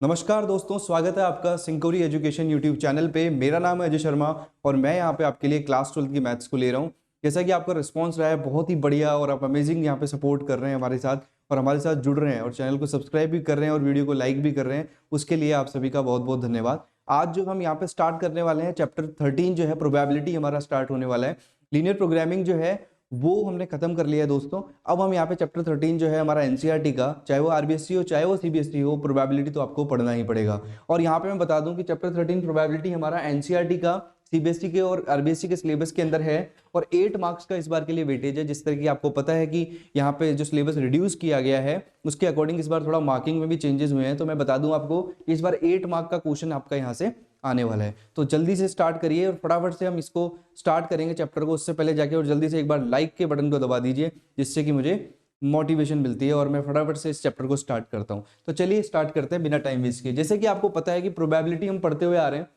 नमस्कार दोस्तों, स्वागत है आपका सिंकोरी एजुकेशन यूट्यूब चैनल पे। मेरा नाम है अजय शर्मा और मैं यहाँ पे आपके लिए क्लास 12 की मैथ्स को ले रहा हूँ। जैसा कि आपका रिस्पांस रहा है बहुत ही बढ़िया और आप अमेजिंग यहाँ पे सपोर्ट कर रहे हैं हमारे साथ और हमारे साथ जुड़ रहे हैं और चैनल को सब्सक्राइब भी कर रहे हैं और वीडियो को लाइक भी कर रहे हैं। उसके लिए आप सभी का बहुत बहुत धन्यवाद। आज जो हम यहाँ पे स्टार्ट करने वाले हैं चैप्टर 13 जो है प्रोबेबिलिटी हमारा स्टार्ट होने वाला है। लीनियर प्रोग्रामिंग जो है वो हमने खत्म कर लिया है दोस्तों। अब हम यहाँ पे चैप्टर 13 जो है हमारा एनसीईआरटी का, चाहे वो आरबीएससी हो चाहे वो सीबीएसई हो, प्रोबेबिलिटी तो आपको पढ़ना ही पड़ेगा। और यहाँ पे मैं बता दूं कि चैप्टर 13 प्रोबेबिलिटी हमारा एनसीईआरटी का, सीबीएसई के और आरबीएससी के सिलेबस के अंदर है और 8 मार्क्स का इस बार के लिए वेटेज है। जिस तरह की आपको पता है कि यहाँ पे जो सिलेबस रिड्यूस किया गया है उसके अकॉर्डिंग इस बार थोड़ा मार्किंग में भी चेंजेस हुए हैं। तो मैं बता दूं आपको इस बार 8 मार्क का क्वेश्चन आपका यहाँ से आने वाला है। तो जल्दी से स्टार्ट करिए और फटाफट से हम इसको स्टार्ट करेंगे चैप्टर को। उससे पहले जाके और जल्दी से एक बार लाइक के बटन को दबा दीजिए जिससे कि मुझे मोटिवेशन मिलती है और मैं फटाफट से इस चैप्टर को स्टार्ट करता हूं। तो चलिए स्टार्ट करते हैं बिना टाइम वेस्ट किए। जैसे कि आपको पता है कि प्रोबेबिलिटी हम पढ़ते हुए आ रहे हैं।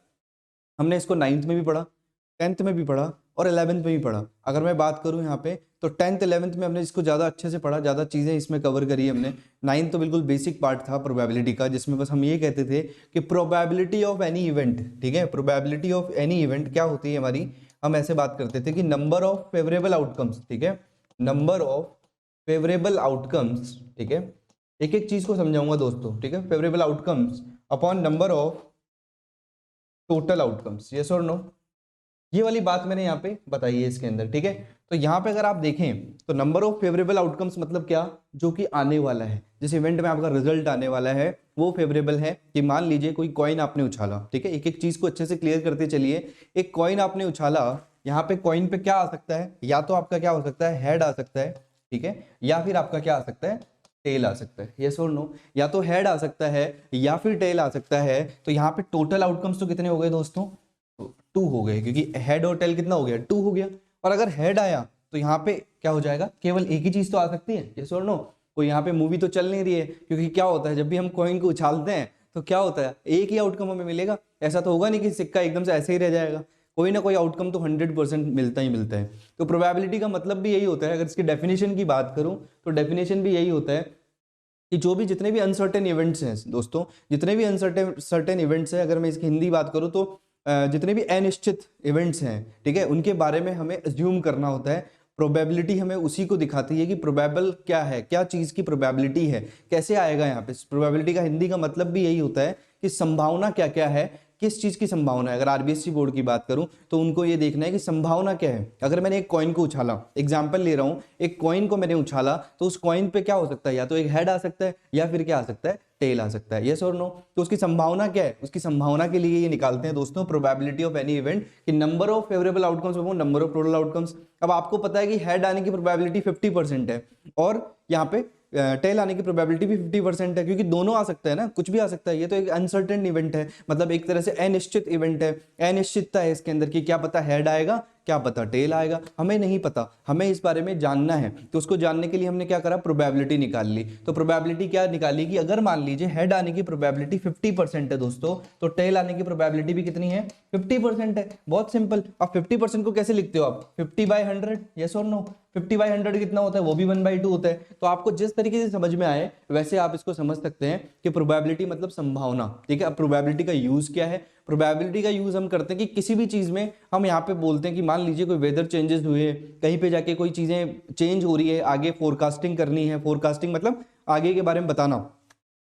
हमने इसको 9th में भी पढ़ा, 10th में भी पढ़ा और 11th में भी पढ़ा। अगर मैं बात करूं यहाँ पे तो 10th 11th में हमने इसको ज़्यादा अच्छे से पढ़ा, ज़्यादा चीज़ें इसमें कवर करी हमने। 9th तो बिल्कुल बेसिक पार्ट था प्रोबेबिलिटी का, जिसमें बस हम ये कहते थे कि प्रोबेबिलिटी ऑफ एनी इवेंट, ठीक है, प्रोबेबिलिटी ऑफ एनी इवेंट क्या होती है हमारी, हम ऐसे बात करते थे कि नंबर ऑफ फेवरेबल आउटकम्स, ठीक है, नंबर ऑफ फेवरेबल आउटकम्स, ठीक है, एक एक चीज़ को समझाऊंगा दोस्तों, ठीक है, favourable outcomes upon number of total outcomes, yes और नो। ये वाली बात मैंने यहाँ पे बताई है इसके अंदर, ठीक है। तो यहाँ पे अगर आप देखें तो नंबर ऑफ फेवरेबल आउटकम्स मतलब क्या, जो कि आने वाला है, जिस इवेंट में आपका रिजल्ट आने वाला है वो फेवरेबल है। कि मान लीजिए कोई कॉइन आपने उछाला, ठीक है, एक एक चीज को अच्छे से क्लियर करते चलिए। एक कॉइन आपने उछाला, यहाँ पे कॉइन पे क्या आ सकता है, या तो आपका क्या हो सकता है, हेड आ सकता है, ठीक है, या फिर आपका क्या आ सकता है, टेल आ सकता है, यस और नो। या तो हेड आ सकता है या फिर टेल आ सकता है। तो यहाँ पे टोटल आउटकम्स तो कितने हो गए दोस्तों, 2 हो गए, क्योंकि हेड और टेल कितना हो गया, 2 हो गया। और अगर हेड आया तो यहाँ पे क्या हो जाएगा, केवल एक ही चीज तो आ सकती है, यस और नो। कोई यहाँ पे मूवी तो चल नहीं रही है, क्योंकि क्या होता है जब भी हम कॉइन को उछालते हैं तो क्या होता है, एक ही आउटकम हमें मिलेगा। ऐसा तो होगा नहीं कि सिक्का एकदम से ऐसे ही रह जाएगा, कोई ना कोई आउटकम तो 100% मिलता ही मिलता है। तो प्रोबेबिलिटी का मतलब भी यही होता है। अगर इसकी डेफिनेशन की बात करूं तो डेफिनेशन भी यही होता है कि जो भी जितने भी अनसर्टेन इवेंट्स हैं दोस्तों, जितने भी अनसर्टेन इवेंट्स हैं, अगर मैं इसकी हिंदी बात करूं तो जितने भी अनिश्चित इवेंट्स हैं, ठीक है, उनके बारे में हमें अज्यूम करना होता है। प्रोबेबिलिटी हमें उसी को दिखाती है कि प्रोबेबल क्या है, क्या चीज की प्रोबेबिलिटी है, कैसे आएगा। यहाँ पे प्रोबेबिलिटी का हिंदी का मतलब भी यही होता है कि संभावना क्या क्या है, किस चीज की संभावना है। अगर आरबीएससी बोर्ड की बात करूं तो उनको ये देखना है कि संभावना क्या है। अगर मैंने एक कॉइन को उछाला, एग्जांपल ले रहा हूं, एक कॉइन को मैंने उछाला तो उस कॉइन पे क्या हो सकता है, या तो एक हेड आ सकता है या फिर क्या आ सकता है, टेल आ सकता है, यस और नो। तो उसकी संभावना क्या है, उसकी संभावना के लिए ये निकालते हैं दोस्तों प्रोबेबिलिटी ऑफ एनी इवेंट कि number of favourable outcomes upon number of total outcomes. अब आपको पता है कि हेड आने की प्रोबेबिलिटी 50% है और यहाँ पे टेल आने की प्रोबेबिलिटी भी 50% है, क्योंकि दोनों आ सकता है ना, कुछ भी आ सकता है। ये तो एक अनसर्टेन इवेंट है, मतलब एक तरह से अनिश्चित इवेंट है, अनिश्चितता है इसके अंदर कि क्या पता हेड आएगा, क्या पता टेल आएगा, हमें नहीं पता, हमें इस बारे में जानना है। तो उसको जानने के लिए हमने क्या करा, प्रोबेबिलिटी निकाल ली। तो प्रोबेबिलिटी क्या निकाली कि अगर मान लीजिए हेड आने की प्रोबेबिलिटी 50% है दोस्तों, तो टेल आने की प्रोबेबिलिटी भी कितनी है, 50% है। बहुत सिंपल। अब 50% को कैसे लिखते हो आप, 50/100, यस और नो। 50/100 कितना होता है, वो भी 1/2 होता है। तो आपको जिस तरीके से समझ में आए वैसे आप इसको समझ सकते हैं कि प्रोबेबिलिटी मतलब संभावना, ठीक है। अब प्रोबेबिलिटी का यूज क्या है, प्रोबेबिलिटी का यूज हम करते हैं कि किसी भी चीज में हम यहाँ पे बोलते हैं कि मान लीजिए कोई वेदर चेंजेस हुए, कहीं पे जाके कोई चीजें चेंज हो रही है, आगे फोरकास्टिंग करनी है। फोरकास्टिंग मतलब आगे के बारे में बताना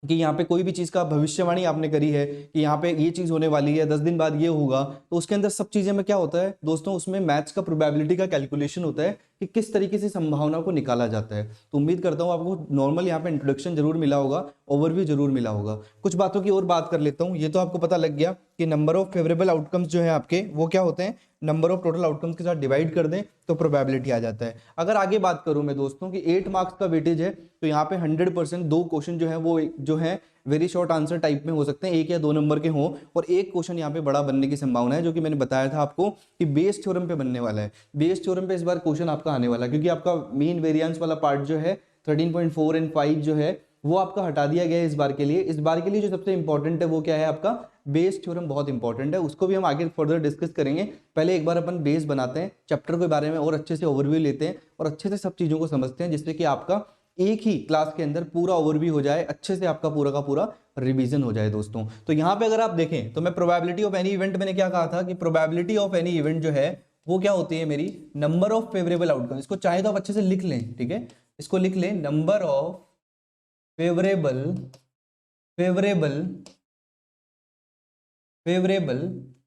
कि यहाँ पे कोई भी चीज का भविष्यवाणी आपने करी है कि यहाँ पे ये चीज होने वाली है, 10 दिन बाद ये होगा। तो उसके अंदर सब चीजें में क्या होता है दोस्तों, उसमें मैथ्स का प्रोबेबिलिटी का कैलकुलेशन होता है कि किस तरीके से संभावना को निकाला जाता है। तो उम्मीद करता हूँ आपको नॉर्मल यहाँ पे इंट्रोडक्शन जरूर मिला होगा, ओवरव्यू जरूर मिला होगा। कुछ बातों की और बात कर लेता हूँ। ये तो आपको पता लग गया कि नंबर ऑफ फेवरेबल आउटकम्स जो है आपके वो क्या होते हैं, नंबर ऑफ टोटल आउटकम्स के साथ डिवाइड कर दें तो प्रोबेबिलिटी आ जाता है। अगर आगे बात करूं मैं दोस्तों कि 8 मार्क्स का वेटेज है, तो यहाँ पे 100% 2 क्वेश्चन जो है वो जो है वेरी शॉर्ट आंसर टाइप में हो सकते हैं, 1 या 2 नंबर के हों, और एक क्वेश्चन यहाँ पे बड़ा बनने की संभावना है, जो कि मैंने बताया था आपको कि बेस थ्योरम पे बनने वाला है। बेस थ्योरम पे इस बार क्वेश्चन आपका आने वाला है, क्योंकि आपका मीन वेरिएंस वाला पार्ट जो है 13.4 एंड 5 जो है वो आपका हटा दिया गया है इस बार के लिए। इस बार के लिए जो सबसे इंपॉर्टेंट है वो क्या है, आपका बेस थ्योरम बहुत इंपॉर्टेंट है। उसको भी हम आगे फर्दर डिस्कस करेंगे। पहले एक बार अपन बेस बनाते हैं, चैप्टर के बारे में और अच्छे से ओवरव्यू लेते हैं और अच्छे से सब चीजों को समझते हैं, जिससे कि आपका एक ही क्लास के अंदर पूरा ओवरव्यू हो जाए, अच्छे से आपका पूरा का पूरा रिवीजन हो जाए दोस्तों। तो यहाँ पे अगर आप देखें तो मैं प्रोबेबिलिटी ऑफ एनी इवेंट, मैंने क्या कहा था कि प्रोबेबिलिटी ऑफ एनी इवेंट जो है वो क्या होती है मेरी, नंबर ऑफ फेवरेबल आउटकम। इसको चाहे तो आप अच्छे से लिख लें, ठीक है, इसको लिख लें, number of favourable favourable favourable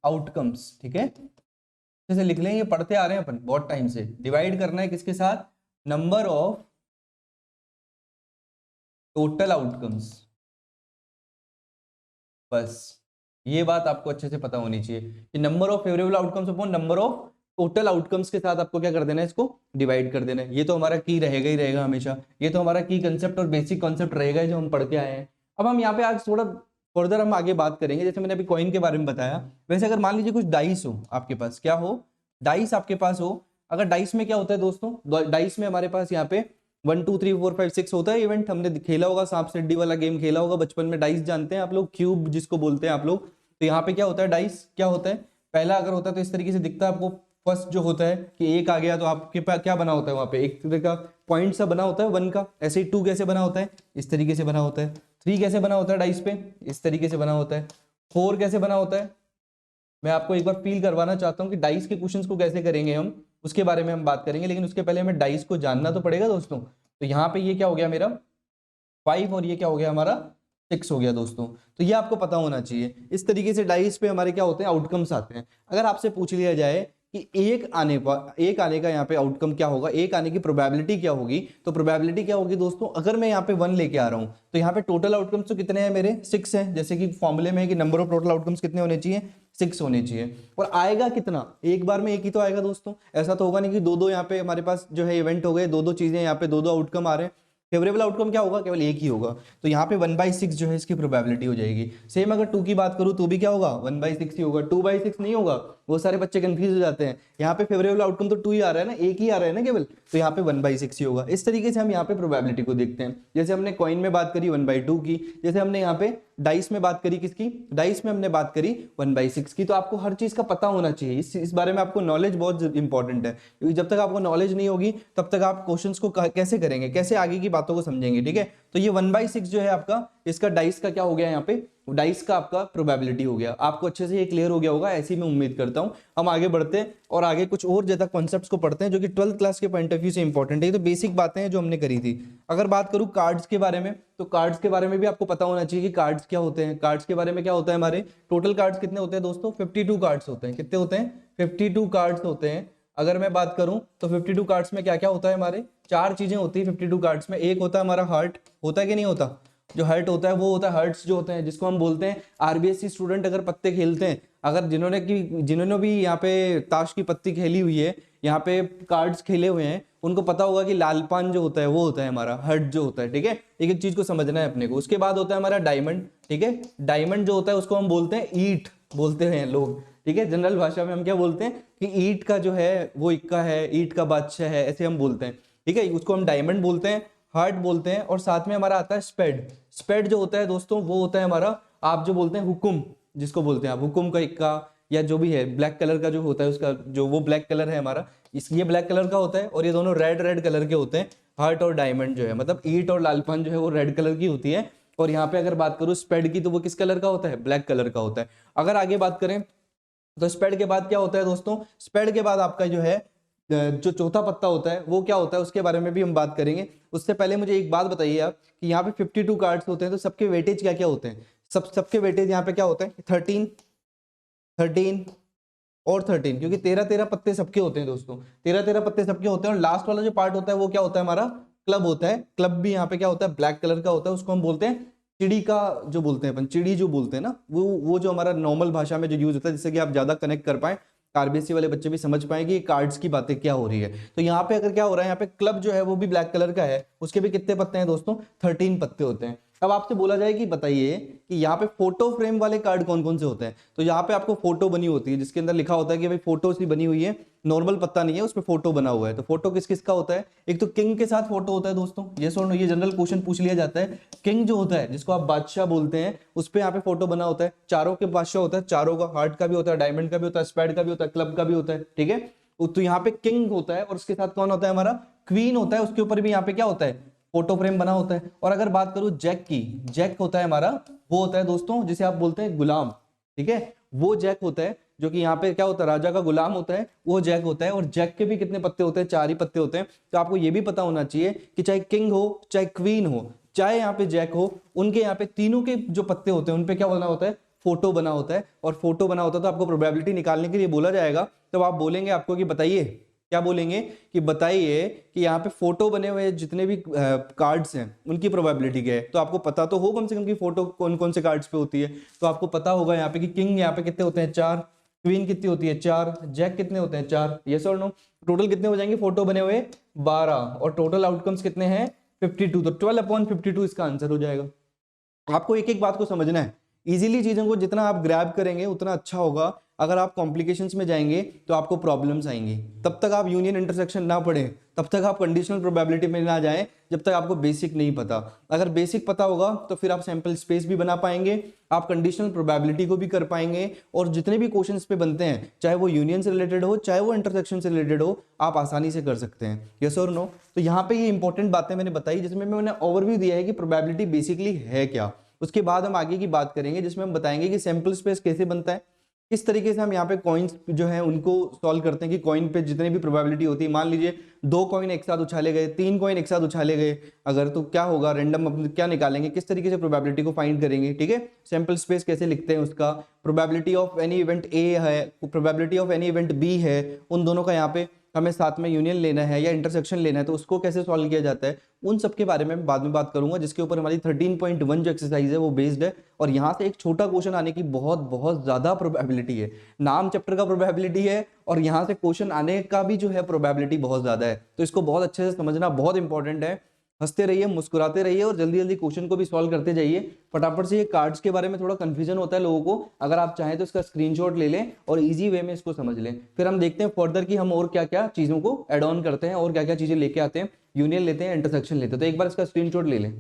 outcomes, ठीक है, अच्छे से लिख लें, ये पढ़ते आ रहे हैं अपन बहुत टाइम से। डिवाइड करना है किसके साथ, नंबर ऑफ टोटल आउटकम्स। बस ये बात आपको अच्छे से पता होनी चाहिए कि number of favourable outcomes upon number of total outcomes के साथ आपको क्या कर देना है, इसको डिवाइड कर देना है। ये तो हमारा की रहेगा ही रहेगा हमेशा, ये तो हमारा की कंसेप्ट और बेसिक कंसेप्ट रहेगा जो हम पढ़ के आए हैं। अब हम यहाँ पे आज थोड़ा फर्दर हम आगे बात करेंगे। जैसे मैंने अभी कॉइन के बारे में बताया, वैसे अगर मान लीजिए कुछ डाइस हो आपके पास, क्या हो, डाइस आपके पास हो। अगर डाइस में क्या होता है दोस्तों, डाइस में हमारे पास यहाँ पे 1 2 3 4 5 6 होता है इवेंट। हमने खेला होगा सांप सीढ़ी वाला गेम, खेला होगा बचपन में। डाइस जानते हैं आप लोग, क्यूब जिसको बोलते हैं आप लोग। तो यहाँ पे क्या होता है, डाइस क्या होता है, पहला अगर होता है तो इस तरीके से दिखता है आपको। फर्स्ट जो होता है कि एक आ गया तो आपके पास क्या बना होता है, वहां पे एक तरह का पॉइंट सा बना होता है 1 का। ऐसे ही 2 कैसे बना होता है, इस तरीके से बना होता है। 3 कैसे बना होता है डाइस पे, इस तरीके से बना होता है। 4 कैसे बना होता है, मैं आपको एक बार फील करवाना चाहता हूँ कि डाइस के क्वेश्चंस को कैसे करेंगे हम, उसके बारे में हम बात करेंगे। लेकिन उसके पहले हमें डाइस को जानना तो पड़ेगा दोस्तों। तो यहाँ पे ये क्या हो गया मेरा 5 और ये क्या हो गया हमारा 6 हो गया दोस्तों। तो ये आपको पता होना चाहिए। इस तरीके से डाइस पे हमारे क्या होते हैं, आउटकम्स आते हैं। अगर आपसे पूछ लिया जाए कि एक आने का यहाँ पे आउटकम क्या होगा, एक आने की प्रोबेबिलिटी क्या होगी, तो प्रोबेबिलिटी क्या होगी दोस्तों, अगर मैं यहाँ पे 1 लेके आ रहा हूँ तो यहाँ पे टोटल आउटकम्स तो कितने हैं मेरे, 6 हैं। जैसे कि फॉर्मूले में है कि नंबर ऑफ टोटल आउटकम्स कितने होने चाहिए, 6 होने चाहिए। और आएगा कितना, एक बार में एक ही तो आएगा दोस्तों। ऐसा तो होगा नहीं कि दो दो यहाँ पे हमारे पास जो है इवेंट हो गए, दो दो चीजें यहाँ पे, दो दो आउटकम आ रहे हैं। फेवरेबल आउटकम क्या होगा, केवल एक ही होगा। तो यहाँ पे 1/6 जो है इसकी प्रोबेबिलिटी हो जाएगी। सेम अगर 2 की बात करूँ तो भी क्या होगा, 1/6 ही होगा, 2/6 नहीं होगा। बहुत सारे बच्चे कंफ्यूज हो जाते हैं। यहाँ पे फेवरेबल आउटकम तो 2 ही आ रहा है ना, एक ही आ रहा है ना केवल, तो यहाँ पे 1/6 ही होगा। इस तरीके से हम यहाँ पे प्रोबेबिलिटी को देखते हैं। जैसे हमने कॉइन में बात करी 1/2 की, जैसे हमने यहाँ पे डाइस में बात करी किसकी, डाइस में हमने बात करी 1/6 की। तो आपको हर चीज का पता होना चाहिए, इस बारे में आपको नॉलेज बहुत इंपॉर्टेंट है। क्योंकि जब तक आपको नॉलेज नहीं होगी तब तक आप क्वेश्चंस को कैसे करेंगे, कैसे आगे की बातों को समझेंगे, ठीक है। तो ये 1/6 जो है आपका, इसका डाइस का क्या हो गया, यहाँ पे डाइस का आपका प्रोबेबिलिटी हो गया। आपको अच्छे से ये क्लियर हो गया होगा, ऐसी मैं उम्मीद करता हूं। हम आगे बढ़ते हैं और आगे कुछ और ज्यादा कॉन्सेप्ट्स को पढ़ते हैं जो कि 12th क्लास के पॉइंट ऑफ व्यू से इंपॉर्टेंट है। तो बेसिक बातें हैं जो हमने करी थी। अगर बात करूं कार्ड्स के बारे में, तो कार्ड्स के बारे में भी आपको पता होना चाहिए कि कार्ड्स क्या होते हैं। कार्ड्स के बारे में क्या होता है, हमारे टोटल कार्ड्स कितने होते हैं दोस्तों, 52 कार्ड्स होते हैं। कितने होते हैं, 52 कार्ड्स होते हैं। अगर मैं बात करूं तो 52 कार्ड्स में क्या क्या होता है, हमारे 4 चीजें होती है 52 कार्ड्स में। एक होता है हमारा हार्ट, होता है कि नहीं होता, जो हर्ट होता है वो होता है, हर्ट्स जो होते हैं, जिसको हम बोलते हैं आरबीएससी स्टूडेंट अगर पत्ते खेलते हैं, अगर जिन्होंने भी यहाँ पे ताश की पत्ती खेली हुई है, यहाँ पे कार्ड्स खेले हुए हैं, उनको पता होगा कि लालपान जो होता है वो होता है हमारा हर्ट जो होता है, ठीक है। एक एक चीज को समझना है अपने को। उसके बाद होता है हमारा डायमंड, ठीक है। डायमंड जो होता है उसको हम बोलते हैं ईट, बोलते हैं लोग, ठीक है। जनरल भाषा में हम क्या बोलते हैं कि ईट का जो है वो इक्का है, ईट का बादशाह है, ऐसे हम बोलते हैं, ठीक है। उसको हम डायमंड बोलते हैं, हार्ट बोलते हैं। और साथ में हमारा आता है स्पेड। स्पेड जो होता है दोस्तों वो होता है हमारा, आप जो बोलते हैं हुकुम, जिसको बोलते हैं आप हुकुम का इक्का, या जो भी है ब्लैक कलर का जो होता है उसका, जो वो ब्लैक कलर है हमारा, ये ब्लैक कलर का होता है। और ये दोनों रेड रेड कलर के होते हैं, हार्ट और डायमंड जो है, मतलब ईट और लालपान जो है वो रेड कलर की होती है। और यहाँ पे अगर बात करूँ स्पेड की, तो वो किस कलर का होता है, ब्लैक कलर का होता है। अगर आगे बात करें तो स्पेड के बाद क्या होता है दोस्तों, स्पेड के बाद आपका जो है जो चौथा पत्ता होता है वो क्या होता है, उसके बारे में भी हम बात करेंगे। उससे पहले मुझे एक बात बताइए आप कि यहाँ पे 52 कार्ड्स होते हैं, तो सबके वेटेज क्या क्या होते हैं, सबके वेटेज यहाँ पे क्या होते हैं, 13 13 और 13, क्योंकि 13 पत्ते सबके होते हैं दोस्तों, 13 पत्ते सबके होते हैं। और लास्ट वाला जो पार्ट होता है वो क्या होता है, हमारा क्लब होता है। क्लब भी यहाँ पे क्या होता है, ब्लैक कलर का होता है। उसको हम बोलते हैं चिड़ी का, जो बोलते हैं अपन चिड़ी जो बोलते हैं ना, वो जो हमारा नॉर्मल भाषा में जो यूज होता है, जिससे कि आप ज्यादा कनेक्ट कर पाए, आरबीएससी वाले बच्चे भी समझ पाएंगे कि कार्ड्स की बातें क्या हो रही है। तो यहाँ पे अगर क्या हो रहा है, यहाँ पे क्लब जो है वो भी ब्लैक कलर का है, उसके भी कितने पत्ते हैं दोस्तों, 13 पत्ते होते हैं। अब आपसे बोला जाए कि बताइए कि यहाँ पे फोटो फ्रेम वाले कार्ड कौन कौन से होते हैं। तो यहाँ पे आपको फोटो बनी होती है, जिसके अंदर लिखा होता है कि भाई फोटो सी बनी हुई है, नॉर्मल पत्ता नहीं है, उसपे फोटो बना हुआ है। तो फोटो किस किस का होता है, एक तो किंग के साथ फोटो होता है दोस्तों, ये सुनो, ये जनरल क्वेश्चन पूछ लिया जाता है। किंग जो होता है, जिसको आप बादशाह बोलते हैं, उस पे यहाँ पे फोटो बना होता है। चारों के बादशाह होता है, चारों का, हार्ट का भी होता है, डायमंड का भी होता है, स्पैड का भी होता है, क्लब का भी होता है, ठीक है। तो यहाँ पे किंग होता है और उसके साथ कौन होता है, हमारा क्वीन होता है। उसके ऊपर भी यहाँ पे क्या होता है, फोटो फ्रेम बना होता है। और अगर बात करूं जैक की, जैक होता है हमारा, वो होता है दोस्तों जिसे आप बोलते हैं गुलाम, ठीक है, वो जैक होता है जो कि यहाँ पे क्या होता है, राजा का गुलाम होता है, वो जैक होता है। और जैक के भी कितने पत्ते होते हैं, 4 ही पत्ते होते हैं। तो आपको ये भी पता होना चाहिए कि चाहे किंग हो, चाहे क्वीन हो, चाहे यहाँ पे जैक हो, उनके यहाँ पे तीनों के जो पत्ते होते हैं उनपे क्या बना होता है, फोटो बना होता है। और फोटो बना होता है तो आपको प्रोबेबिलिटी निकालने के लिए बोला जाएगा, तब आप बोलेंगे आपको कि बताइए, क्या बोलेंगे कि बताइए कि यहाँ पे फोटो बने हुए जितने भी कार्ड्स हैं उनकी प्रोबेबिलिटी क्या है। तो आपको पता तो हो कम से कम कि फोटो कौन कौन से कार्ड्स पे होती है। तो आपको पता होगा यहाँ पे कि किंग यहाँ पे कितने होते हैं, 4, क्वीन कितनी होती है, 4, जैक कितने होते हैं, 4, यस और नो। टोटल कितने हो जाएंगे फोटो बने हुए, 12, और टोटल आउटकम्स कितने हैं, 52। तो 12/52 इसका आंसर हो जाएगा। आपको एक एक बात को समझना है, इजीली चीजों को जितना आप ग्रैब करेंगे उतना अच्छा होगा। अगर आप कॉम्प्लिकेशंस में जाएंगे तो आपको प्रॉब्लम्स आएंगी। तब तक आप यूनियन इंटरसेक्शन ना पढ़ें, तब तक आप कंडीशनल प्रोबेबिलिटी में ना जाएं जब तक आपको बेसिक नहीं पता। अगर बेसिक पता होगा तो फिर आप सैंपल स्पेस भी बना पाएंगे, आप कंडीशनल प्रोबेबिलिटी को भी कर पाएंगे, और जितने भी क्वेश्चंस पे बनते हैं चाहे वो यूनियन से रिलेटेड हो चाहे वो इंटरसेक्शन से रिलेटेड हो, आप आसानी से कर सकते हैं, यस और नो। तो यहाँ पे ये इंपॉर्टेंट बातें मैंने बताई जिसमें मैंने ओवरव्यू दिया है कि प्रोबेबिलिटी बेसिकली है क्या। उसके बाद हम आगे की बात करेंगे जिसमें हम बताएंगे कि सैंपल स्पेस कैसे बनता है, किस तरीके से हम यहाँ पे कॉइन्स जो है उनको सॉल्व करते हैं कि कॉइन पे जितने भी प्रोबेबिलिटी होती है, मान लीजिए 2 कॉइन एक साथ उछाले गए, 3 कॉइन एक साथ उछाले गए अगर, तो क्या होगा, रैंडम अपन क्या निकालेंगे, किस तरीके से प्रोबेबिलिटी को फाइंड करेंगे, ठीक है। सैंपल स्पेस कैसे लिखते हैं उसका, probability of any event A है, probability of any event B है, उन दोनों का यहाँ पे हमें साथ में यूनियन लेना है या इंटरसेक्शन लेना है तो उसको कैसे सॉल्व किया जाता है, उन सब के बारे में बाद में बात करूंगा, जिसके ऊपर हमारी 13.1 जो एक्सरसाइज है वो बेस्ड है। और यहाँ से एक छोटा क्वेश्चन आने की बहुत बहुत ज्यादा प्रोबेबिलिटी है। नाम चैप्टर का प्रोबेबिलिटी है और यहाँ से क्वेश्चन आने का भी जो है प्रोबेबिलिटी बहुत ज्यादा है। तो इसको बहुत अच्छे से समझना बहुत इंपॉर्टेंट है। हंसते रहिए, मुस्कुराते रहिए और जल्दी जल्दी क्वेश्चन को भी सॉल्व करते जाइए फटाफट से। ये कार्ड्स के बारे में थोड़ा कंफ्यूजन होता है लोगों को, अगर आप चाहें तो इसका स्क्रीनशॉट ले लें और इजी वे में इसको समझ लें। फिर हम देखते हैं फर्दर कि हम और क्या क्या चीजों को एड ऑन करते हैं और क्या क्या चीजें लेके आते हैं, यूनियन लेते हैं, इंटरसेक्शन लेते हैं। तो एक बार इसका स्क्रीनशॉट ले लें।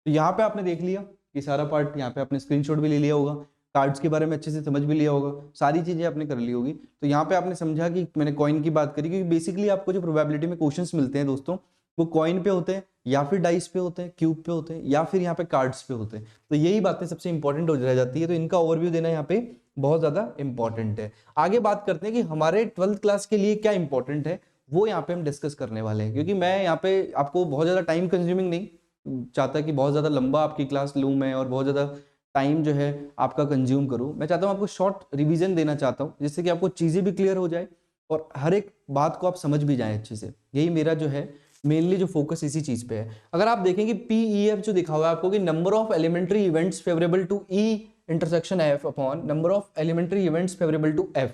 तो यहाँ पे आपने देख लिया कि सारा पार्ट, यहाँ पे आपने स्क्रीनशॉट भी ले लिया होगा, कार्ड्स के बारे में अच्छे से समझ भी लिया होगा, सारी चीजें आपने कर ली होगी। तो यहाँ पे आपने समझा कि मैंने कॉइन की बात करी, क्योंकि बेसिकली आपको जो प्रोबेबिलिटी में क्वेश्चंस मिलते हैं दोस्तों वो कॉइन पे होते हैं या फिर डाइस पे होते हैं, क्यूब पे होते हैं या फिर यहाँ पे कार्ड्स पे होते हैं। तो यही बातें सबसे इंपॉर्टेंट हो रह जाती है। तो इनका ओवरव्यू देना यहाँ पे बहुत ज्यादा इंपॉर्टेंट है। आगे बात करते हैं कि हमारे 12th क्लास के लिए क्या इंपॉर्टेंट है, वो यहाँ पे हम डिस्कस करने वाले हैं। क्योंकि मैं यहाँ पे आपको बहुत ज्यादा टाइम कंज्यूमिंग नहीं चाहता कि बहुत ज्यादा लंबा आपकी क्लास लूँ मैं और बहुत ज्यादा टाइम जो है आपका कंज्यूम करूँ। मैं चाहता हूँ आपको शॉर्ट रिवीजन देना चाहता हूँ जिससे कि आपको चीजें भी क्लियर हो जाए और हर एक बात को आप समझ भी जाएं अच्छे से। यही मेरा जो है मेनली जो फोकस इसी चीज पे है। अगर आप देखेंगे PEF जो दिखा हुआ है आपको कि number of elementary events favourable to E intersection F upon number of elementary events favourable to F,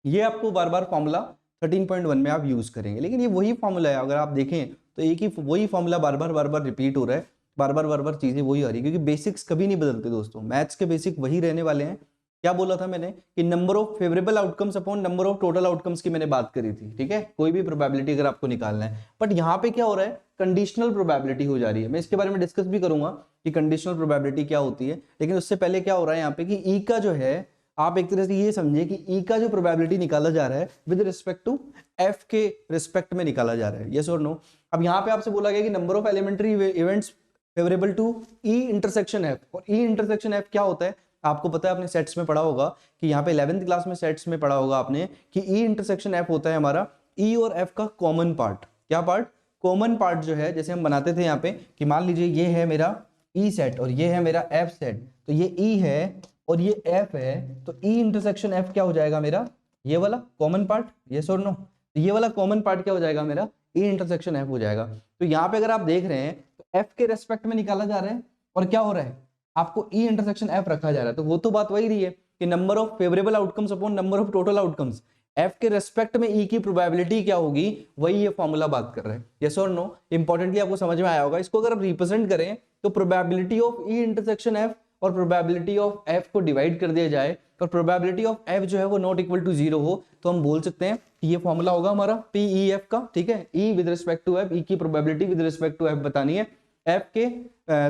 ये आपको बार बार फॉर्मूला 13.1 में आप यूज करेंगे। लेकिन ये वही फॉर्मूला है, अगर आप देखें तो एक ही वही फॉर्मूला बार बार रिपीट हो रहा है, बार बार चीजें वही आ रही है, क्योंकि बेसिक्स कभी नहीं बदलते दोस्तों। मैथ्स के बेसिक वही रहने वाले हैं। क्या बोला था मैंने कि number of favourable outcomes upon number of total outcomes की मैंने बात करी थी, ठीक है, कोई भी प्रोबेबिलिटी अगर आपको निकालना है। बट यहाँ पे क्या हो रहा है, कंडीशनल प्रोबेबिलिटी हो जा रही है। मैं इसके बारे में डिस्कस भी करूंगा कि कंडीशनल प्रोबेबिलिटी क्या होती है। लेकिन उससे पहले क्या हो रहा है यहाँ पे कि ई का जो है, आप एक तरह से ये समझिए कि ई का जो प्रोबेबिलिटी निकाला जा रहा है विद रिस्पेक्ट टू एफ के रिस्पेक्ट में निकाला जा रहा है, यस और नो। अब यहाँ पे आपसे बोला गया कि number of elementary events favourable to E intersection F, और ई इंटरसेक्शन एफ क्या होता है आपको पता है, आपने सेट्स में पढ़ा होगा कि यहाँ पे 11th क्लास में सेट्स में पढ़ा होगा आपने कि ई इंटरसेक्शन एफ होता है हमारा ई और एफ का कॉमन पार्ट। क्या पार्ट, कॉमन पार्ट जो है जैसे हम बनाते थे यहाँ पे कि मान लीजिए ये है मेरा ई सेट और ये है मेरा एफ सेट, तो ये ई है और ये एफ है, तो ई इंटरसेक्शन एफ क्या हो जाएगा मेरा, ये वाला कॉमन पार्ट, यस और नो। तो ये वाला कॉमन पार्ट क्या हो जाएगा मेरा, ई इंटरसेक्शन एफ हो जाएगा। तो यहाँ पे अगर आप देख रहे हैं तो एफ के रेस्पेक्ट में निकाला जा रहा है और क्या हो रहा है, आपको ई इंटरसेक्शन एफ रखा जा रहा है। तो वो तो बात वही रही है कि number of favourable outcomes upon number of total outcomes, F के रेस्पेक्ट में ई की प्रोबेबिलिटी क्या होगी, वही ये फॉर्मूला बात कर रहे हैं, यस और नो। इंपॉर्टेंटली आपको समझ में आया होगा। इसको अगर आप रिप्रेजेंट करें तो probability of E intersection F और प्रोबेबिलिटी ऑफ एफ को डिवाइड कर दिया जाए और प्रोबेबिलिटी ऑफ एफ जो है वो नॉट इक्वल टू 0 हो, तो हम बोल सकते हैं कि ये फॉर्मूला होगा हमारा PEF का, ठीक है। E with respect to F, E की probability with respect to F बतानी है, एफ के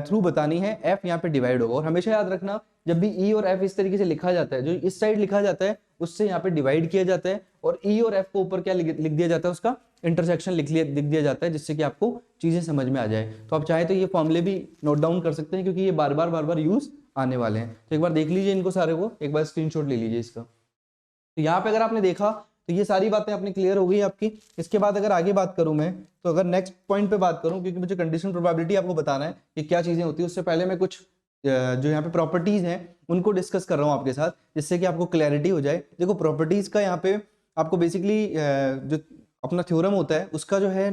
थ्रू बतानी है, एफ यहाँ पे डिवाइड होगा। और हमेशा याद रखना जब भी ई और एफ इस तरीके से लिखा जाता है, जो इस साइड लिखा जाता है उससे यहाँ पे डिवाइड किया जाता है, और ई और एफ को ऊपर क्या लिख दिया जाता है, उसका इंटरसेक्शन लिख दिया जाता है, जिससे कि आपको चीजें समझ में आ जाए। तो आप चाहे तो ये फॉर्मूले भी नोट डाउन कर सकते हैं, क्योंकि ये बार बार यूज आने वाले हैं। तो एक बार देख लीजिए इनको सारे को, एक बार स्क्रीनशॉट ले लीजिए इसका। तो यहाँ पे अगर आपने देखा तो ये सारी बातें अपनी क्लियर हो गई आपकी। इसके बाद अगर आगे बात करूं मैं, तो अगर नेक्स्ट पॉइंट पे बात करूं, क्योंकि मुझे कंडीशनल प्रोबेबिलिटी आपको बताना है कि क्या चीजें होती है, उससे पहले मैं कुछ जो यहाँ पे प्रॉपर्टीज हैं उनको डिस्कस कर रहा हूँ आपके साथ, जिससे कि आपको क्लैरिटी हो जाए। देखो प्रॉपर्टीज का यहाँ पे आपको बेसिकली जो अपना थ्योरम होता है उसका जो है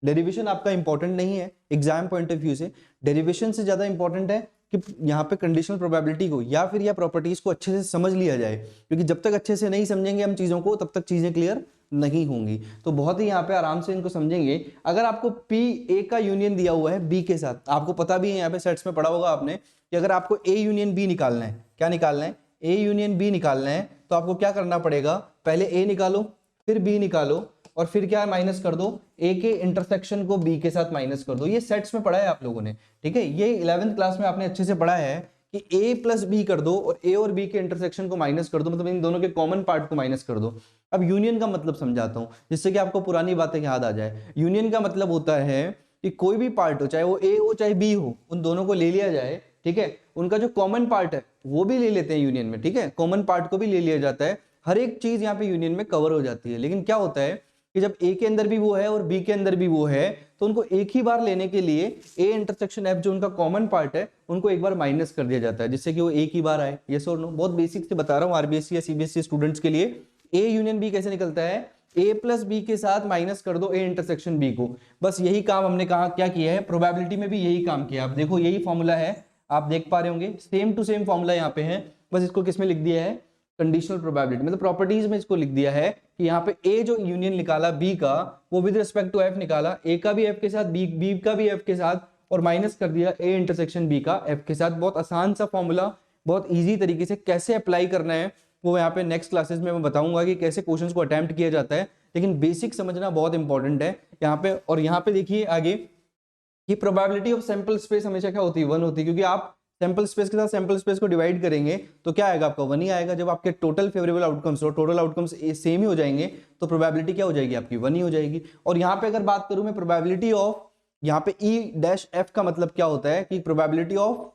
डेरिवेशन आपका इंपॉर्टेंट नहीं है एग्जाम पॉइंट ऑफ व्यू से, डेरिवेशन से ज्यादा इंपॉर्टेंट है कि यहाँ पे कंडीशनल प्रोबेबिलिटी को या फिर या प्रॉपर्टीज को अच्छे से समझ लिया जाए, क्योंकि जब तक अच्छे से नहीं समझेंगे हम चीजों को तब तक चीजें क्लियर नहीं होंगी। तो बहुत ही यहाँ पे आराम से इनको समझेंगे। अगर आपको पी ए का यूनियन दिया हुआ है बी के साथ, आपको पता भी है यहाँ पे सेट्स में पढ़ा होगा आपने कि अगर आपको ए यूनियन बी निकालना है, क्या निकालना है, ए यूनियन बी निकालना है, तो आपको क्या करना पड़ेगा, पहले ए निकालो फिर बी निकालो और फिर क्या माइनस कर दो, ए के इंटरसेक्शन को बी के साथ माइनस कर दो। ये सेट्स में पढ़ा है आप लोगों ने, ठीक है, ये 11th क्लास में आपने अच्छे से पढ़ा है कि ए प्लस बी कर दो और ए और बी के इंटरसेक्शन को माइनस कर दो, मतलब इन दोनों के कॉमन पार्ट को माइनस कर दो। अब यूनियन का मतलब समझाता हूं जिससे कि आपको पुरानी बातें याद आ जाए। यूनियन का मतलब होता है कि कोई भी पार्ट हो, चाहे वो ए हो चाहे बी हो, उन दोनों को ले लिया जाए, ठीक है, उनका जो कॉमन पार्ट है वो भी ले लेते हैं यूनियन में, ठीक है, कॉमन पार्ट को भी ले लिया जाता है। हर एक चीज यहाँ पे यूनियन में कवर हो जाती है। लेकिन क्या होता है कि जब ए के अंदर भी वो है और बी के अंदर भी वो है, तो उनको एक ही बार लेने के लिए ए इंटरसेक्शन एफ जो उनका कॉमन पार्ट है उनको एक बार माइनस कर दिया जाता है, जिससे कि वो एक ही बार आए। यस और नो, बहुत बेसिक से बता रहा हूँ आरबीएससी या सीबीएसई स्टूडेंट्स के लिए। ए यूनियन बी कैसे निकलता है, ए प्लस बी के साथ माइनस कर दो ए इंटरसेक्शन बी को। बस यही काम हमने कहा क्या किया है, प्रोबेबिलिटी में भी यही काम किया। आप देखो यही फॉर्मूला है, आप देख पा रहे होंगे, सेम टू सेम फॉर्मूला यहाँ पे है, बस इसको किसमें लिख दिया है, कंडीशनल प्रोबेबिलिटी, मतलब प्रॉपर्टीज में इसको लिख दिया है कि यहाँ पे ए जो यूनियन निकाला बी का, वो विद रिस्पेक्ट टू एफ निकाला, ए का भी एफ के साथ, बी का भी एफ के साथ, और माइनस कर दिया ए इंटरसेक्शन बी का एफ के साथ। बहुत आसान सा फॉर्मूला, बहुत इजी तरीके से कैसे अप्लाई करना है वो यहाँ पे नेक्स्ट क्लासेस में मैं बताऊंगा कि कैसे क्वेश्चंस को अटेम्प्ट किया जाता है, लेकिन बेसिक समझना बहुत इंपॉर्टेंट है यहाँ पे। और यहाँ पे देखिए आगे कि प्रोबेबिलिटी ऑफ सैंपल स्पेस हमेशा क्या होती है, 1 होती है, क्योंकि आप सैंपल स्पेस के साथ सैंपल स्पेस को डिवाइड करेंगे तो क्या आएगा आपका 1 ही आएगा। जब आपके टोटल फेवरेबल आउटकम्स हो, टोटल आउटकम्स सेम ही हो जाएंगे, तो प्रोबेबिलिटी क्या हो जाएगी आपकी, 1 ही हो जाएगी। और यहाँ पे अगर बात करूं मैं प्रोबेबिलिटी ऑफ, यहाँ पे ई डैश एफ का मतलब क्या होता है कि प्रोबेबिलिटी ऑफ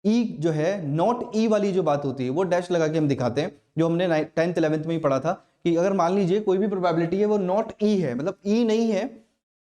ई जो है नॉट ई वाली जो बात होती है वो डैश लगा के हम दिखाते हैं, जो हमने 10th 11th में ही पढ़ा था कि अगर मान लीजिए कोई भी प्रोबेबिलिटी है वो नॉट ई है, मतलब ई नहीं है,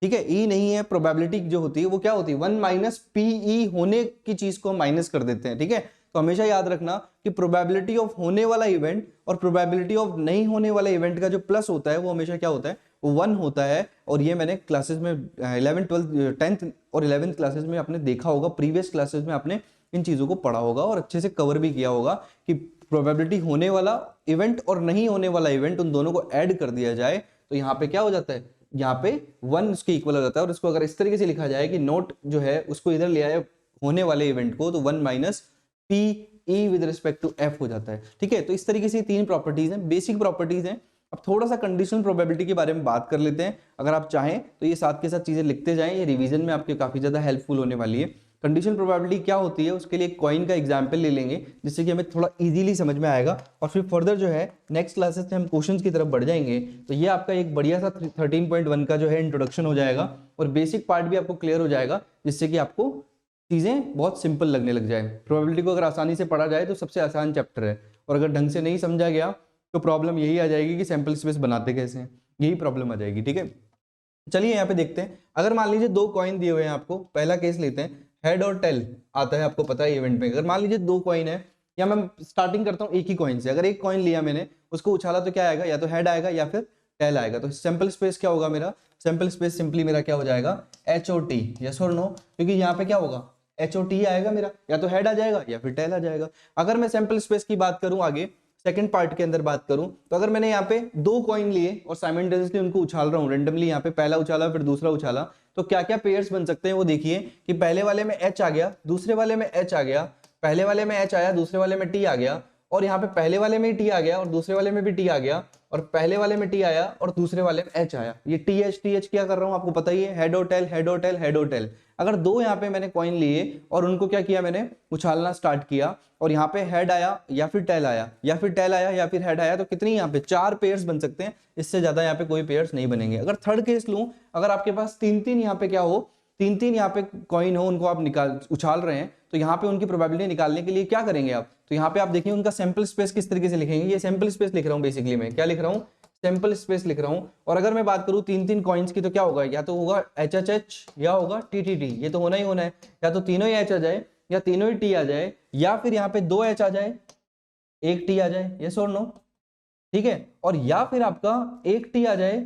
ठीक है, ई नहीं है, प्रोबेबिलिटी जो होती है वो क्या होती है, 1 माइनस पी ई होने की चीज को हम माइनस कर देते हैं, ठीक है। तो हमेशा याद रखना कि प्रोबेबिलिटी ऑफ होने वाला इवेंट और प्रोबेबिलिटी ऑफ नहीं होने वाला इवेंट का जो प्लस होता है वो हमेशा क्या होता है, वो 1 होता है। और ये मैंने क्लासेस में 11th 12th 10th और 11th क्लासेस में आपने देखा होगा, प्रीवियस क्लासेस में आपने इन चीजों को पढ़ा होगा और अच्छे से कवर भी किया होगा कि प्रोबेबिलिटी होने वाला इवेंट और नहीं होने वाला इवेंट, उन दोनों को ऐड कर दिया जाए तो यहाँ पे क्या हो जाता है, यहाँ पे 1 उसके इक्वल हो जाता है। और इसको अगर इस तरीके से लिखा जाए कि नोट जो है उसको इधर ले आए होने वाले इवेंट को, तो 1 minus P E with respect to F हो जाता है, ठीक है। तो इस तरीके से 3 प्रॉपर्टीज हैं, बेसिक प्रॉपर्टीज हैं। अब थोड़ा सा कंडीशनल प्रोबेबिलिटी के बारे में बात कर लेते हैं। अगर आप चाहें तो ये साथ के साथ चीजें लिखते जाएं, ये रिवीजन में आपके काफी ज्यादा हेल्पफुल होने वाली है। कंडीशनल प्रोबेबिलिटी क्या होती है उसके लिए कॉइन का एग्जांपल ले लेंगे, जिससे कि हमें थोड़ा इजीली समझ में आएगा, और फिर फर्दर जो है नेक्स्ट क्लासेस में हम क्वेश्चंस की तरफ बढ़ जाएंगे। तो ये आपका एक बढ़िया सा 13.1 का जो है इंट्रोडक्शन हो जाएगा और बेसिक पार्ट भी आपको क्लियर हो जाएगा, जिससे कि आपको चीजें बहुत सिंपल लगने लग जाए। प्रोबेबिलिटी को अगर आसानी से पढ़ा जाए तो सबसे आसान चैप्टर है, और अगर ढंग से नहीं समझा गया तो प्रॉब्लम यही आ जाएगी कि सैंपल स्पेस बनाते कैसे हैं, यही प्रॉब्लम आ जाएगी, ठीक है। चलिए यहाँ पे देखते हैं। अगर मान लीजिए 2 कॉइन दिए हुए हैं आपको, पहला केस लेते हैं, हेड और टेल आता है, आपको पता है इवेंट में। अगर मान लीजिए 2 कॉइन है, या मैं स्टार्टिंग करता हूँ एक ही कॉइन से, अगर एक कॉइन लिया मैंने, उसको उछाला तो क्या आएगा, या तो हेड आएगा या फिर टेल आएगा। तो सैंपल स्पेस क्या होगा मेरा, सैंपल स्पेस सिंपली मेरा क्या हो जाएगा, एच ओ टी, यस और नो, क्योंकि यहाँ पे क्या होगा, एच ओ टी आएगा मेरा, या तो हेड आ जाएगा या फिर टेल आ जाएगा। अगर मैं सैंपल स्पेस की बात करूं आगे सेकंड पार्ट के अंदर बात करूं, तो अगर मैंने यहाँ पे 2 कॉइन लिए और साइमल्टेनियसली उनको उछाल रहा हूं रेंडमली, यहाँ पे पहला उछाला फिर दूसरा उछाला, तो क्या क्या पेयर्स बन सकते हैं वो देखिए कि पहले वाले में एच आ गया, दूसरे वाले में एच आ गया, पहले वाले में एच आया, दूसरे वाले में टी आ गया, और यहाँ पे पहले वाले में टी आ गया और दूसरे वाले में भी टी आ गया, और पहले वाले में टी आया और दूसरे वाले में एच आया। ये टी एच क्या कर रहा हूं आपको पता ही है, हेड और टेल, हेड और टेल, हेड और टेल। अगर दो यहाँ पे मैंने कॉइन लिए और उनको क्या किया, मैंने उछालना स्टार्ट किया और यहाँ पे हेड आया या फिर टेल आया या फिर टेल आया या फिर हेड आया, तो कितनी यहाँ पे 4 पेयर्स बन सकते हैं, इससे ज्यादा यहाँ पे कोई पेयर्स नहीं बनेंगे। अगर थर्ड केस लूं, अगर आपके पास 3-3 यहाँ पे क्या हो, 3-3 यहाँ पे कॉइन हो, उनको आप निकाल उछाल रहे हैं, तो यहाँ पे उनकी प्रोबेबिलिटी निकालने के लिए क्या करेंगे आप, तो यहाँ पे आप देखिए उनका सैंपल स्पेस किस तरीके से लिखेंगे। ये सैंपल स्पेस लिख रहा हूँ बेसिकली, मैं क्या लिख रहा हूँ, सैंपल स्पेस लिख रहा हूँ। और अगर मैं बात करूँ 3-3 कॉइन्स की, तो क्या होगा, या तो होगा HHH या होगा TTT, ये तो होना ही होना है, या तो तीनों ही H आ जाए या तीनों ही T आ जाए, या फिर यहाँ पे 2 H आ जाए 1 T आ जाए, यस और नो, ठीक है, और या फिर आपका 1 T आ जाए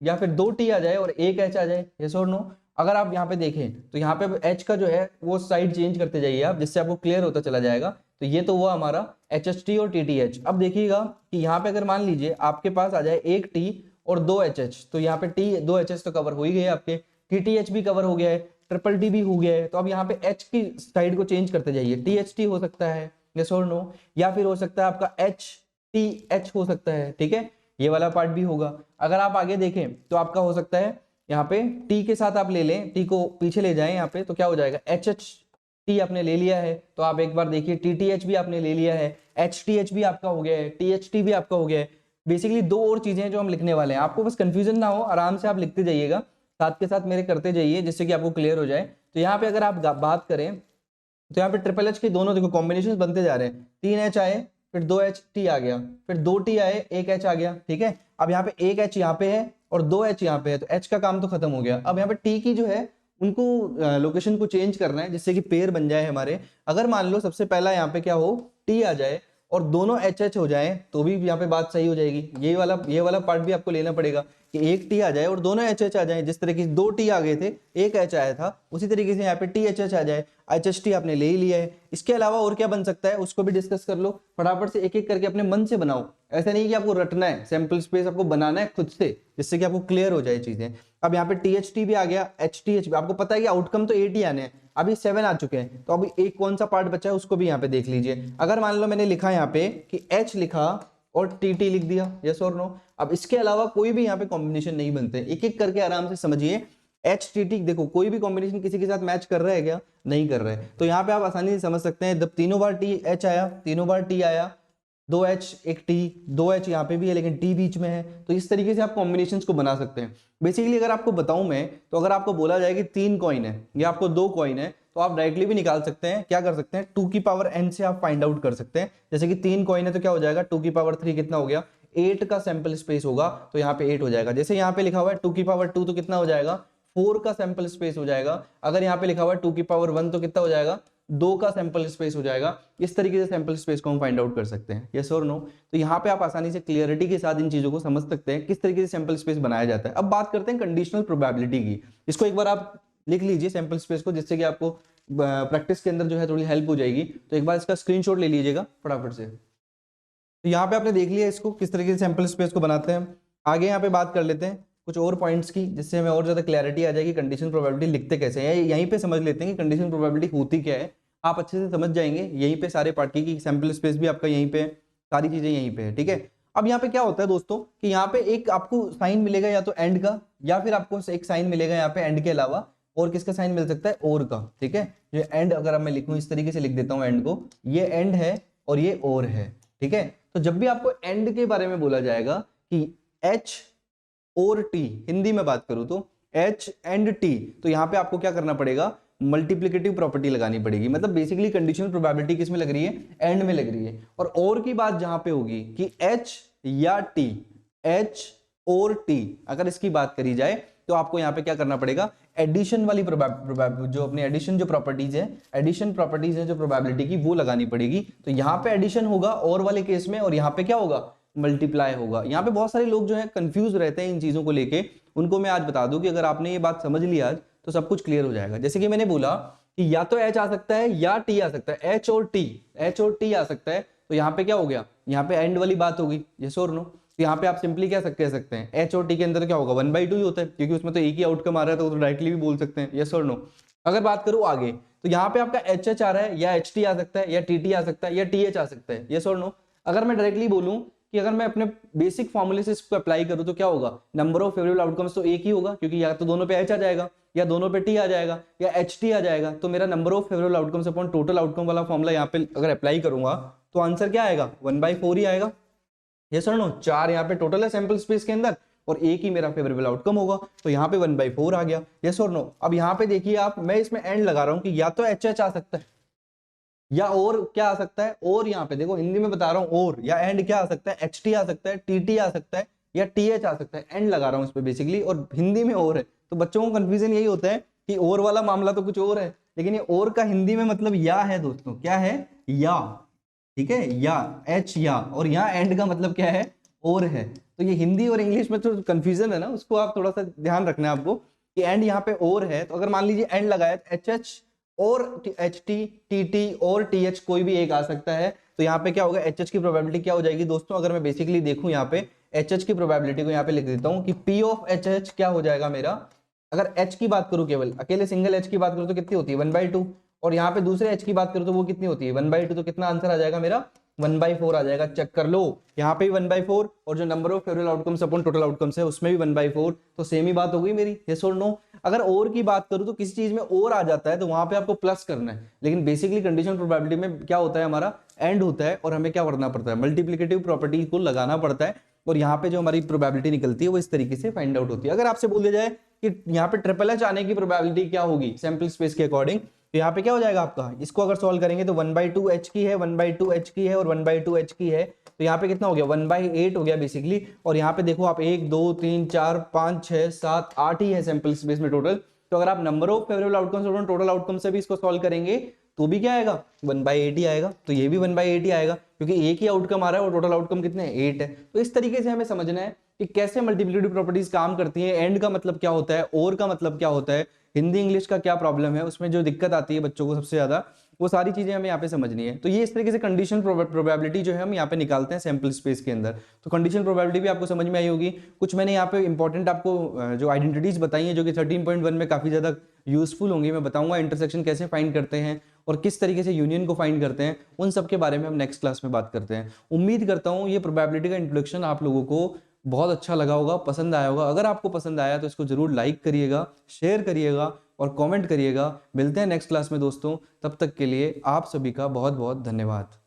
या फिर 2 T आ जाए और 1 H आ जाए, यस और नो। अगर आप यहाँ पे देखें तो यहाँ पे H का जो है वो साइड चेंज करते जाइए आप, जिससे आपको क्लियर होता चला जाएगा। तो ये तो हुआ हमारा HHT और TTH। अब देखिएगा कि यहाँ पे अगर मान लीजिए आपके पास आ जाए 1 T और 2 HH, तो यहाँ पे T 2 HH तो कवर हो ही गए आपके, TTH भी कवर हो गया है, ट्रिपल T भी हो गया है। तो अब यहाँ पे H की साइड को चेंज करते जाइए, THT हो सकता है, यस और नो, या फिर हो सकता है आपका HTH हो सकता है, ठीक है, ये वाला पार्ट भी होगा। अगर आप आगे देखें तो आपका हो सकता है यहाँ पे T के साथ आप ले लें, T को पीछे ले जाएं यहाँ पे, तो क्या हो जाएगा, HHT आपने ले लिया है, तो आप एक बार देखिए TTH भी आपने ले लिया है, HTH भी आपका हो गया है, THT भी आपका हो गया है। बेसिकली 2 और चीजें जो हम लिखने वाले हैं, आपको बस कंफ्यूजन ना हो, आराम से आप लिखते जाइएगा, साथ के साथ मेरे करते जाइए, जिससे कि आपको क्लियर हो जाए। तो यहाँ पे अगर आप बात करें तो यहाँ पे ट्रिपल H के दोनों देखो कॉम्बिनेशन बनते जा रहे हैं, 3 H आए, फिर 2 HT आ गया, फिर 2 T आए, 1 H आ गया, ठीक है। अब यहाँ पे 1 H यहाँ पे है और 2 H यहाँ पे है, तो H का काम तो खत्म हो गया। अब यहाँ पे T की जो है उनको लोकेशन को चेंज करना है, जिससे कि पेयर बन जाए हमारे। अगर मान लो सबसे पहला यहाँ पे क्या हो, T आ जाए और दोनों HH हो जाए, तो भी यहाँ पे बात सही हो जाएगी। ये वाला पार्ट भी आपको लेना पड़ेगा कि 1 T आ जाए और दोनों HH आ जाए, जिस तरह की 2 T आ गए थे 1 H आया था, उसी तरीके से यहाँ पे THH आ जाए, HHT आपने ले ही लिया है। इसके अलावा और क्या बन सकता है उसको भी डिस्कस कर लो, फटाफट से एक एक करके अपने मन से बनाओ। ऐसा नहीं कि आपको रटना है, सैंपल स्पेस आपको बनाना है खुद से, जिससे कि आपको क्लियर हो जाए चीजें। अब यहाँ पे THT भी आ गया, HTH भी, आपको पता है कि आउटकम तो 8 ही आने हैं, अभी 7 आ चुके हैं, तो अभी एक कौन सा पार्ट बचा है उसको भी यहाँ पे देख लीजिए। अगर मान लो मैंने लिखा यहाँ पे कि H लिखा और TT लिख दिया, यस और नो, अब इसके अलावा कोई भी यहाँ पे कॉम्बिनेशन नहीं बनते, एक एक करके आराम से समझिए। HTT देखो कोई भी कॉम्बिनेशन किसी के साथ मैच कर रहा है क्या, नहीं कर रहा है, तो यहाँ पे आप आसानी से समझ सकते हैं। जब तीनों बार TH आया, तीनों बार T आया, 2H 1 T, 2H यहाँ पे भी है लेकिन T बीच में है, तो इस तरीके से आप कॉम्बिनेशंस को बना सकते हैं। बेसिकली अगर आपको बताऊं मैं, तो अगर आपको बोला जाए कि 3 कॉइन है या आपको 2 कॉइन है, तो आप डायरेक्टली भी निकाल सकते हैं। क्या कर सकते हैं, 2 की पावर n से आप फाइंड आउट कर सकते हैं। जैसे कि 3 कॉइन है तो क्या हो जाएगा, 2 की पावर 3 कितना हो गया, 8 का सैंपल स्पेस होगा, तो यहाँ पे 8 हो जाएगा। जैसे यहाँ पे लिखा हुआ है 2 की पावर 2 तो कितना हो जाएगा, 4 का सैंपल स्पेस हो जाएगा। अगर यहाँ पे लिखा हुआ है 2 की पावर 1 तो कितना हो जाएगा, 2 का सैंपल स्पेस हो जाएगा। इस तरीके से सैंपल स्पेस को हम फाइंड आउट कर सकते हैं, यस और नो। तो यहाँ पे आप आसानी से क्लियरिटी के साथ इन चीजों को समझ सकते हैं किस तरीके से सैंपल स्पेस बनाया जाता है। अब बात करते हैं कंडीशनल प्रोबेबिलिटी की। इसको एक बार आप लिख लीजिए सैंपल स्पेस को, जिससे कि आपको प्रैक्टिस के अंदर जो है थोड़ी हेल्प हो जाएगी। तो एक बार इसका स्क्रीनशॉट ले लीजिएगा फटाफट से। तो यहाँ पे आपने देख लिया इसको किस तरीके से सैंपल स्पेस को बनाते हैं। आगे यहाँ पे बात कर लेते हैं कुछ और पॉइंट्स की, जिससे हमें और ज्यादा क्लैरिटी आ जाएगी कंडीशन प्रोबेबिलिटी लिखते कैसे हैं। यहीं पे समझ लेते हैं कि कंडीशन प्रोबेबिलिटी होती क्या है, आप अच्छे से समझ जाएंगे यहीं पे सारे पार्ट की सैंपल स्पेस भी आपका यहीं पे, सारी चीजें यहीं पे है, ठीक है। अब यहाँ पे क्या होता है दोस्तों कि यहाँ पे एक आपको साइन मिलेगा या तो एंड का, या फिर आपको एक साइन मिलेगा यहाँ पे एंड के अलावा, और किसका साइन मिल सकता है, और का, ठीक है। जो एंड अगर मैं लिखूं इस तरीके से लिख देता हूँ एंड को, ये एंड है और ये और है, ठीक है। तो जब भी आपको एंड के बारे में बोला जाएगा कि H और T, हिंदी में बात करूं तो H एंड T, तो यहाँ पे आपको क्या करना पड़ेगा, मल्टीप्लिकेटिव प्रॉपर्टी लगानी पड़ेगी। मतलब बेसिकली कंडीशनल प्रोबेबिलिटी किस में लग रही है, एंड में लग रही है। और की बात जहां पे होगी कि H या T, H और T अगर इसकी बात करी जाए, तो आपको यहाँ पे क्या करना पड़ेगा, एडिशन वाली जो अपनी एडिशन जो प्रॉपर्टीज है, एडिशन प्रॉपर्टीज है जो प्रोबेबिलिटी की, वो लगानी पड़ेगी। तो यहाँ पे एडिशन होगा और वाले केस में, और यहाँ पे क्या होगा, मल्टीप्लाई होगा। यहाँ पे बहुत सारे लोग जो है कंफ्यूज रहते हैं इन चीजों को लेके, उनको मैं आज बता दूं कि अगर आपने ये बात समझ ली आज, तो सब कुछ क्लियर हो जाएगा। जैसे कि मैंने बोला कि या तो H आ सकता है या T आ सकता है, H और T आ सकता है। तो यहाँ पे क्या हो गया, यहाँ पे एंड वाली बात होगी, यस और नो। तो यहाँ पे आप सिंपली क्या कह सकते हैं, H और T के अंदर क्या होगा, 1/2 ही होता है, क्योंकि उसमें तो एक ही आउटकम आ रहा है, तो डायरेक्टली भी बोल सकते हैं, यस और नो। अगर बात करूं आगे, तो यहाँ पे आपका HH आ रहा है, या HT आ सकता है, या TT आ सकता है, या TH आ सकता है, यस और नो। अगर मैं डायरेक्टली बोलूं कि अगर मैं अपने बेसिक फॉर्मूले से इसको अप्लाई करूं तो क्या होगा, नंबर ऑफ फेवरेबल आउटकम्स तो एक ही होगा, क्योंकि या तो दोनों पे एच आ जाएगा या दोनों पे टी आ जाएगा या एच टी आ जाएगा। तो मेरा number of favourable outcomes upon total outcome वाला फॉर्मूला यहाँ पे अगर अप्लाई करूंगा तो आंसर क्या आएगा, 1/4 ही आएगा। यस और नो, 4 यहाँ पे टोटल है सैंपल स्पेस के अंदर और एक ही मेरा फेवरेबल आउटकम होगा, तो यहाँ पे 1/4 आ गया। यस और नो। अब यहाँ पे देखिए आप, मैं इसमें एंड लगा रहा हूँ कि या तो एच एच आ सकता है या और क्या आ सकता है, और यहाँ पे देखो हिंदी में बता रहा हूँ, और या एंड क्या आ सकता है, एच टी आ सकता है, टी टी आ सकता है या टी एच आ सकता है। एंड लगा रहा हूँ इस पे बेसिकली, और हिंदी में और है, तो बच्चों को कंफ्यूजन यही होता है कि और वाला मामला तो कुछ और है, लेकिन ये और का हिंदी में मतलब या है दोस्तों, क्या है, या, ठीक है, या एच या, और यहाँ एंड का मतलब क्या है, और है। तो ये हिंदी और इंग्लिश में तो कंफ्यूजन है ना, उसको आप थोड़ा सा ध्यान रखना है आपको कि एंड यहाँ पे और है, तो अगर मान लीजिए एंड लगाया एच एच और एच टी, टी टी और टी एच कोई भी एक आ सकता है, तो यहाँ पे क्या होगा, एच एच की प्रोबेबिलिटी क्या हो जाएगी दोस्तों, अगर मैं बेसिकली देखूं यहाँ पे एच एच की प्रोबेबिलिटी को यहाँ पे लिख देता हूँ कि पी ऑफ एच एच क्या हो जाएगा मेरा, अगर एच की बात करूं, केवल अकेले सिंगल एच की बात करूं तो कितनी होती है, 1/2, और यहाँ पे दूसरे एच की बात करूं तो वो कितनी होती है, 1/2, तो कितना आंसर आ जाएगा मेरा, 1/4 आ जाएगा। चेक कर लो, यहाँ पे भी 1/4 और जो number of favourable outcomes upon total outcomes है उसमें भी 1/4, तो सेम ही बात हो गई मेरी, यस और नो। अगर और की बात करूं तो किसी चीज में और आ जाता है तो वहां पे आपको प्लस करना है, लेकिन बेसिकली कंडीशन प्रोबेबिलिटी में क्या होता है, हमारा एंड होता है और हमें क्या करना पड़ता है, मल्टीप्लिकेटिव प्रॉपर्टी को लगाना पड़ता है, और यहाँ पे जो हमारी प्रोबेबिलिटी निकलती है वो इस तरीके से फाइंड आउट होती है। अगर आपसे बोल दिया जाए कि यहाँ पे ट्रिपल एच आने की प्रोबेबिलिटी क्या होगी सैंपल स्पेस के अकॉर्डिंग, तो यहाँ पे क्या हो जाएगा आपका, इसको अगर सॉल्व करेंगे तो 1/2 एच की है, 1/2 एच की है और 1/2 एच की है, तो यहाँ पे कितना हो गया, 1/8 हो गया बेसिकली। और यहाँ पे देखो आप 1 2 3 4 5 6 7 8 ही है सैंपल स्पेस में टोटल, तो अगर आप नंबर ऑफ फेवरेबल आउटकम्स और टोटल आउटकम से भी इसको सॉल्व करेंगे तो भी क्या आएगा, 1/8 ही आएगा, तो ये भी 1/8 ही आएगा, क्योंकि एक ही आउटकम आ रहा है और टोटल आउटकम कितने हैं, 8 है। तो इस तरीके से हमें समझना है कि कैसे मल्टीप्लिकेटिव प्रॉपर्टीज काम करती हैं, एंड का मतलब क्या होता है, और का मतलब क्या होता है, हिंदी इंग्लिश का क्या प्रॉब्लम है, उसमें जो दिक्कत आती है बच्चों को सबसे ज्यादा, वो सारी चीजें हमें यहाँ पे समझनी है। तो ये इस तरीके से कंडीशन प्रोबेबिलिटी जो है हम यहाँ पे निकालते हैं सैंपल स्पेस के अंदर। तो कंडीशन प्रोबेबिलिटी भी आपको समझ में आई होगी। कुछ मैंने यहाँ पे इंपॉर्टेंट आपको जो आइडेंटिटीज बताई हैं जो कि 13.1 में काफी ज्यादा यूजफुल होंगी, मैं बताऊंगा इंटरसेक्शन कैसे फाइंड करते हैं और किस तरीके से यूनियन को फाइंड करते हैं, उन सब के बारे में हम नेक्स्ट क्लास में बात करते हैं। उम्मीद करता हूँ ये प्रोबेबिलिटी का इंट्रोडक्शन आप लोगों को बहुत अच्छा लगा होगा, पसंद आया होगा। अगर आपको पसंद आया तो इसको जरूर लाइक करिएगा, शेयर करिएगा और कमेंट करिएगा। मिलते हैं नेक्स्ट क्लास में दोस्तों, तब तक के लिए आप सभी का बहुत बहुत धन्यवाद।